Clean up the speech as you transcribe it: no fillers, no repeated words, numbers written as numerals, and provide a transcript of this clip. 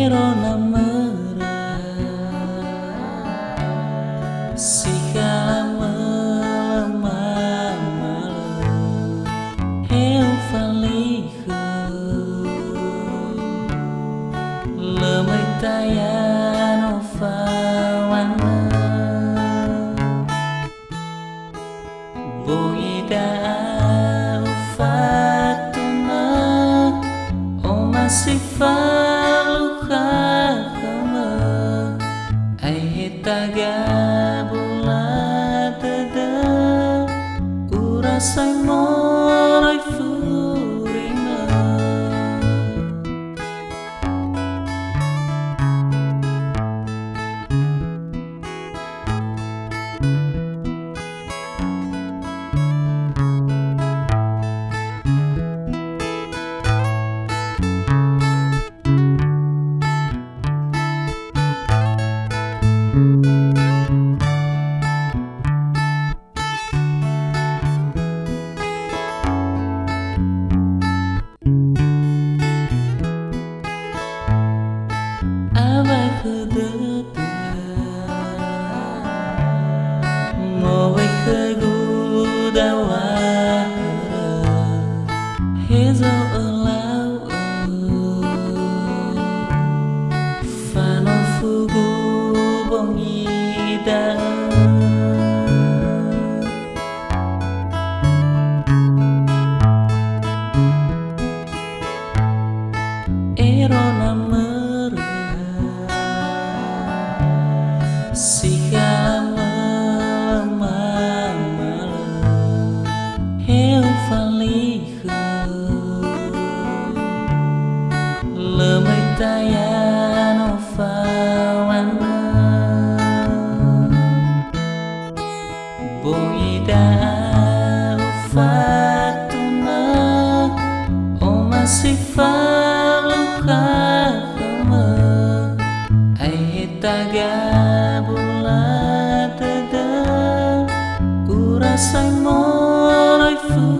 Erona si melemah eu falihu lemai tayano fawana boida fatuna o masih faluha taga bulada urasai morai furina Hezo elau fano fugu bongida erona si eu falihu lemai tayano fawana boida fatuna o masih faluha ai taga bulada urasai morai fu